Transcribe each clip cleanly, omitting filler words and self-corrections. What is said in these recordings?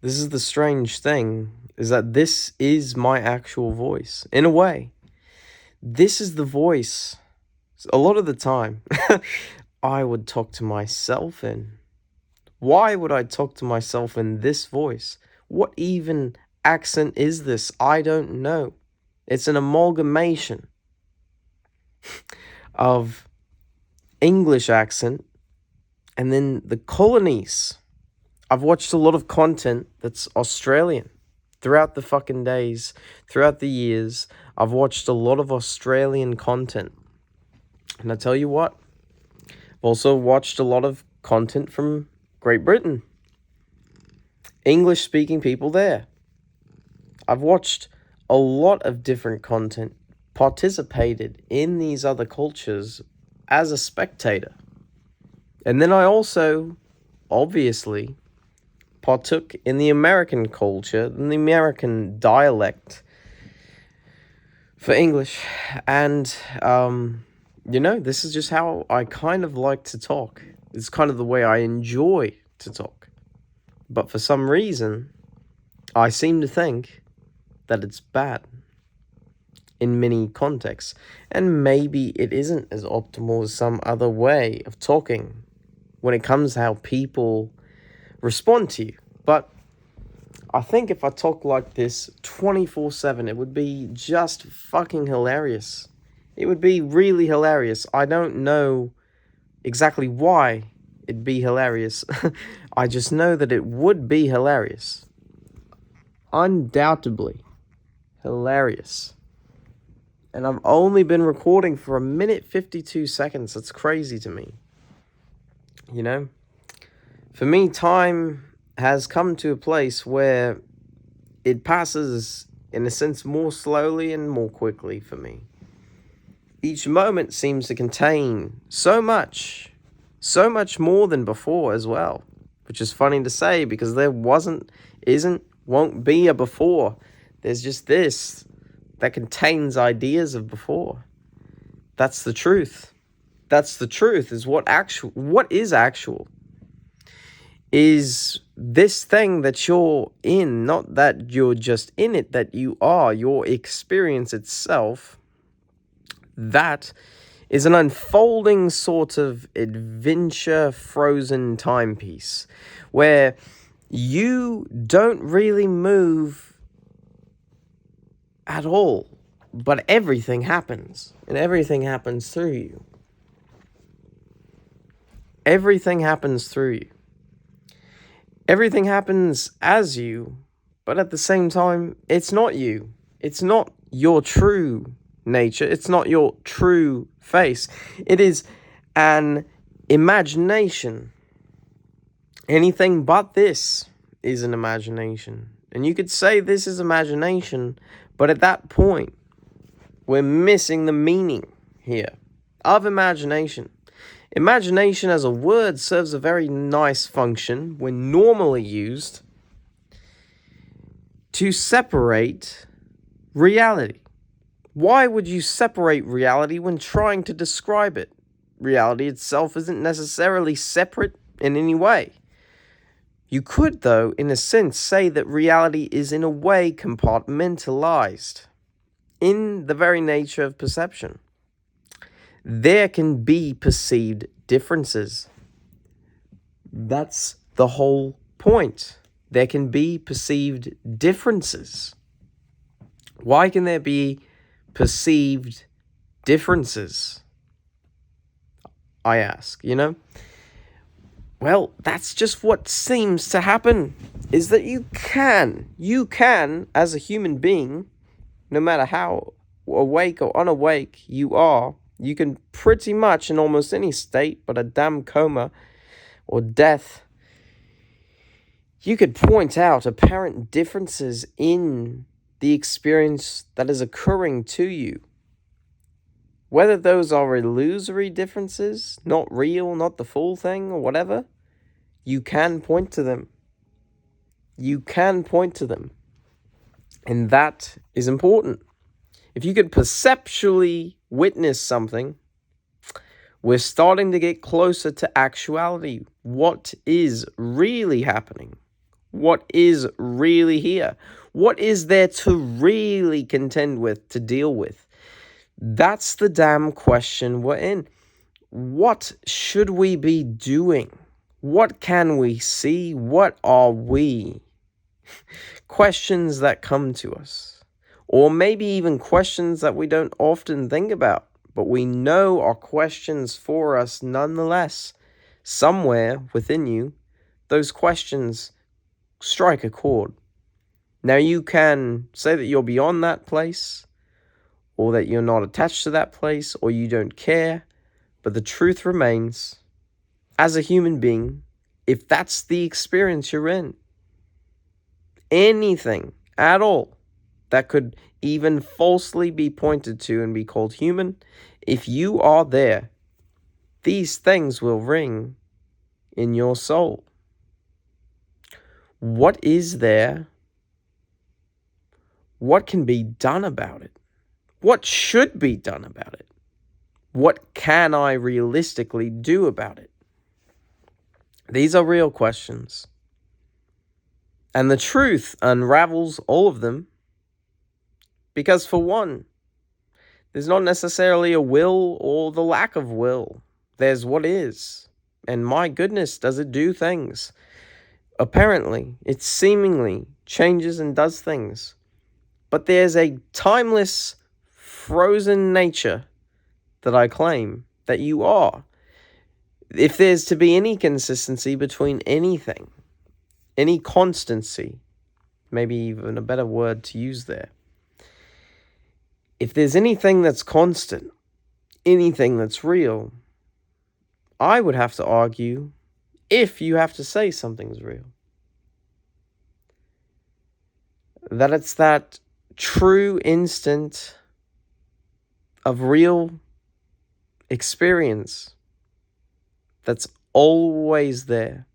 This is the strange thing, is that this is my actual voice. In a way, this is the voice. A lot of the time, I would talk to myself in. Why would I talk to myself in this voice? What even accent is this? I don't know. It's an amalgamation of English accent and then the colonies. I've watched a lot of content that's Australian throughout the fucking days, throughout the years. I've watched a lot of Australian content. And I tell you what, I've also watched a lot of content from Great Britain. English speaking people there. I've watched a lot of different content, participated in these other cultures as a spectator. And then I also, obviously, partook in the American culture and the American dialect for English. And, this is just how I kind of like to talk. It's kind of the way I enjoy to talk. But for some reason, I seem to think that it's bad in many contexts. And maybe it isn't as optimal as some other way of talking when it comes to how people respond to you. But I think if I talk like this 24/7, it would be just fucking hilarious. It would be really hilarious. I don't know exactly why it'd be hilarious. I just know that it would be hilarious. Undoubtedly hilarious. And I've only been recording for 1 minute 52 seconds. That's crazy to me. For me, time has come to a place where it passes, in a sense, more slowly and more quickly for me. Each moment seems to contain so much more than before as well, which is funny to say because there won't be a before. There's just this that contains ideas of before. That's the truth. That's the truth, is what is actual. Is this thing that you're in, not that you're just in it, that you are, your experience itself, that is an unfolding sort of adventure frozen timepiece where you don't really move at all, but everything happens, and everything happens through you. Everything happens through you. Everything happens as you, but at the same time, it's not you. It's not your true nature. It's not your true face. It is an imagination. Anything but this is an imagination. And you could say this is imagination, but at that point, we're missing the meaning here of imagination. Imagination as a word serves a very nice function when normally used to separate reality. Why would you separate reality when trying to describe it? Reality itself isn't necessarily separate in any way. You could, though, in a sense, say that reality is in a way compartmentalized in the very nature of perception. There can be perceived differences. That's the whole point. There can be perceived differences. Why can there be perceived differences? I ask, Well, that's just what seems to happen, is that you can, as a human being, no matter how awake or unawake you are, you can pretty much in almost any state, but a damn coma or death, you could point out apparent differences in the experience that is occurring to you. Whether those are illusory differences, not real, not the full thing, or whatever, you can point to them. You can point to them. And that is important. If you could perceptually witness something, we're starting to get closer to actuality. What is really happening? What is really here? What is there to really contend with, to deal with? That's the damn question we're in. What should we be doing? What can we see? What are we? Questions that come to us. Or maybe even questions that we don't often think about, but we know are questions for us nonetheless. Somewhere within you, those questions strike a chord. Now you can say that you're beyond that place, or that you're not attached to that place, or you don't care, but the truth remains, as a human being, if that's the experience you're in, anything at all that could even falsely be pointed to and be called human, if you are there, these things will ring in your soul. What is there? What can be done about it? What should be done about it? What can I realistically do about it? These are real questions. And the truth unravels all of them. Because for one, there's not necessarily a will or the lack of will. There's what is. And my goodness, does it do things? Apparently, it seemingly changes and does things. But there's a timeless, frozen nature that I claim that you are. If there's to be any consistency between anything, any constancy, maybe even a better word to use there. If there's anything that's constant, anything that's real, I would have to argue, if you have to say something's real, that it's that true instant of real experience that's always there,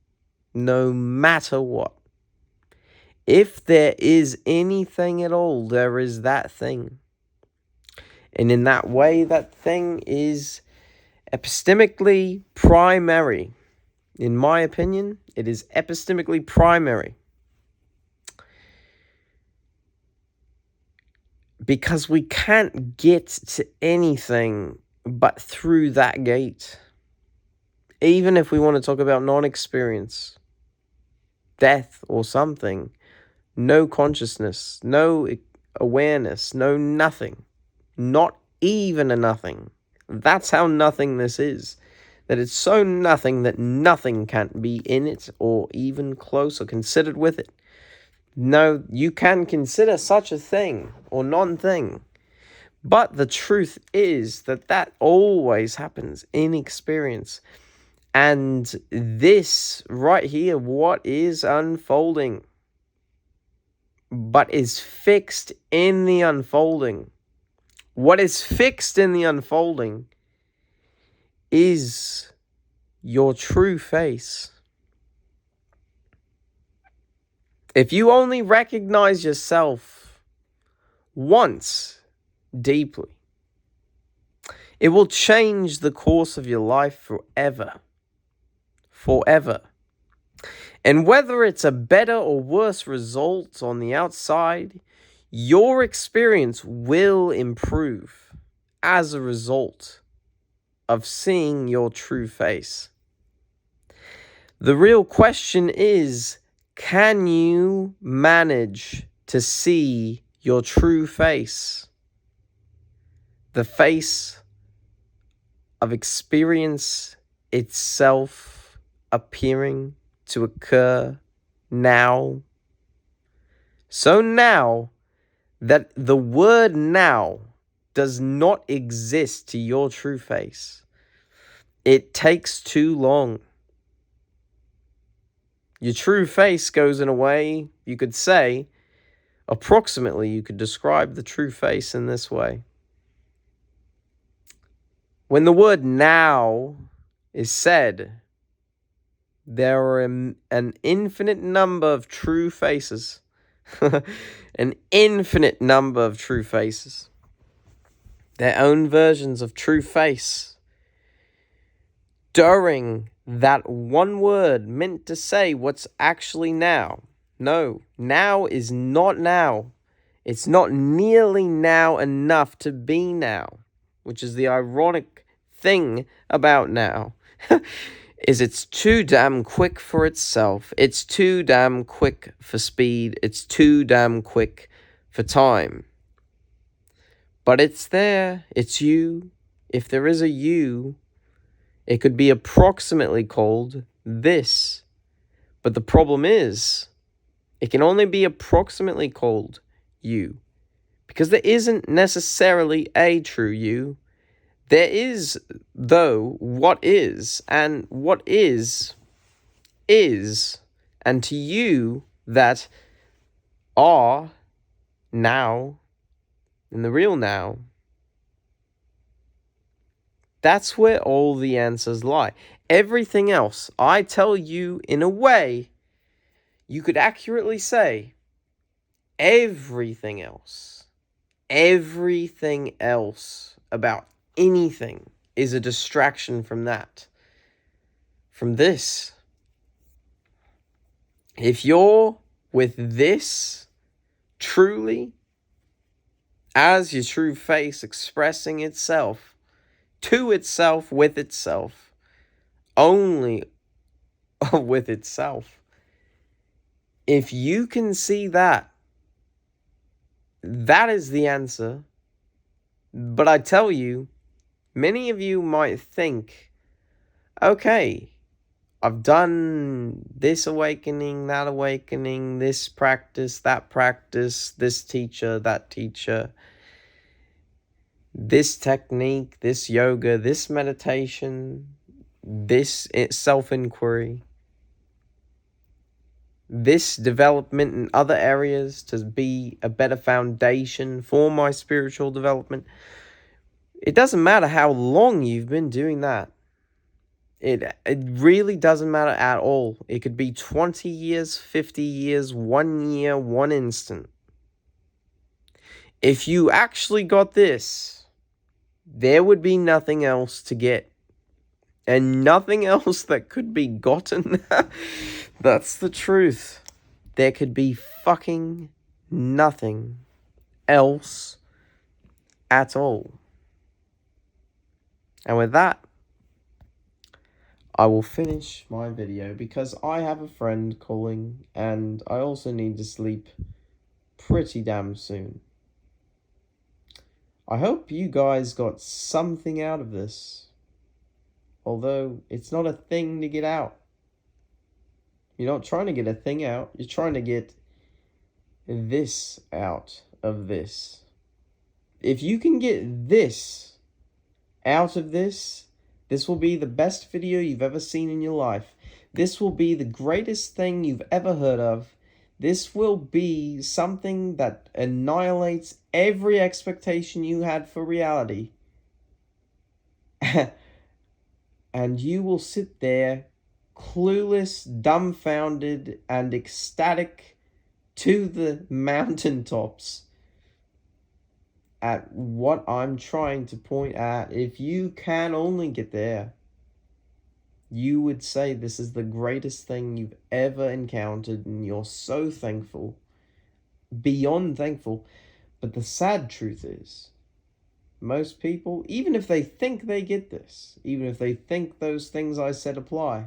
no matter what. If there is anything at all, there is that thing. And in that way, that thing is epistemically primary. In my opinion, it is epistemically primary. Because we can't get to anything but through that gate. Even if we want to talk about non-experience, death or something, no consciousness, no awareness, no nothing, not even a nothing. That's how nothing this is. That it's so nothing that nothing can't be in it or even close or considered with it. No, you can consider such a thing or non-thing. But the truth is that that always happens in experience. And this right here, what is unfolding, but is fixed in the unfolding. What is fixed in the unfolding is your true face. If you only recognize yourself once deeply, it will change the course of your life forever. Forever. And whether it's a better or worse result on the outside, your experience will improve as a result of seeing your true face. The real question is, can you manage to see your true face? The face of experience itself appearing to occur now. So now that the word now does not exist to your true face. It takes too long. Your true face goes in a way, you could say, approximately you could describe the true face in this way. When the word now is said, there are an infinite number of true faces. An infinite number of true faces. Their own versions of true face. During that one word meant to say what's actually now. No, now is not now. It's not nearly now enough to be now, which is the ironic thing about now. Is it's too damn quick for itself. It's too damn quick for speed. It's too damn quick for time. But it's there. It's you. If there is a you, it could be approximately called this. But the problem is, it can only be approximately called you. Because there isn't necessarily a true you. There is, though, what is. And what is. And to you that are now, in the real now, that's where all the answers lie. Everything else, I tell you in a way, you could accurately say, everything else about anything is a distraction from that, from this. If you're with this truly as your true face expressing itself to itself, with itself, only with itself, if you can see that, that is the answer. But I tell you, many of you might think, okay, I've done this awakening, this practice, that practice, this teacher, that teacher, this technique, this yoga, this meditation, this self-inquiry, this development in other areas to be a better foundation for my spiritual development. It doesn't matter how long you've been doing that. It really doesn't matter at all. It could be 20 years, 50 years, 1 year, 1 instant. If you actually got this, there would be nothing else to get. And nothing else that could be gotten. That's the truth. There could be fucking nothing else at all. And with that, I will finish my video because I have a friend calling and I also need to sleep pretty damn soon. I hope you guys got something out of this. Although it's not a thing to get out. You're not trying to get a thing out. You're trying to get this out of this. If you can get this out of this, this will be the best video you've ever seen in your life. This will be the greatest thing you've ever heard of. This will be something that annihilates every expectation you had for reality. And you will sit there clueless, dumbfounded, and ecstatic to the mountaintops at what I'm trying to point at. If you can only get there, you would say this is the greatest thing you've ever encountered, and you're so thankful, beyond thankful. But the sad truth is, most people, even if they think they get this, even if they think those things I said apply,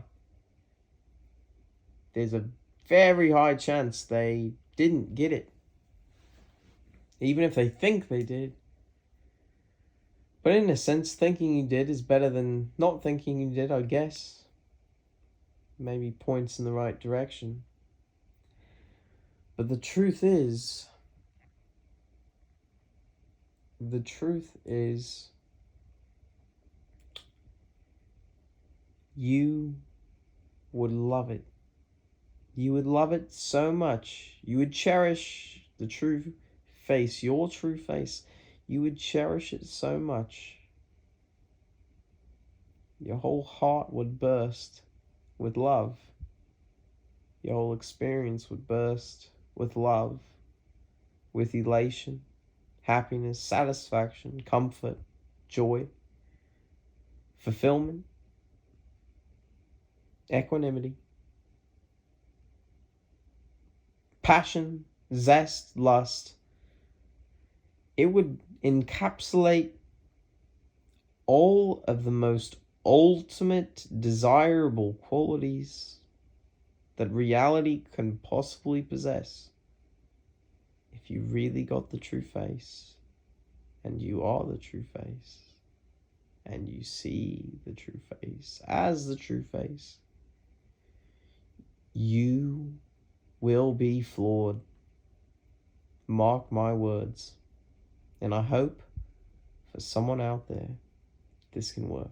there's a very high chance they didn't get it. Even if they think they did. But in a sense, thinking you did is better than not thinking you did, I guess. Maybe points in the right direction. But the truth is, you would love it. You would love it so much. You would cherish the true face, your true face. You would cherish it so much. Your whole heart would burst with love. Your whole experience would burst with love, with elation, happiness, satisfaction, comfort, joy, fulfillment, equanimity. passion, zest, lust. It would encapsulate all of the most ultimate desirable qualities that reality can possibly possess if you really got the true face, and you are the true face, and you see the true face as the true face. You will be flawed. Mark my words. And I hope for someone out there this can work.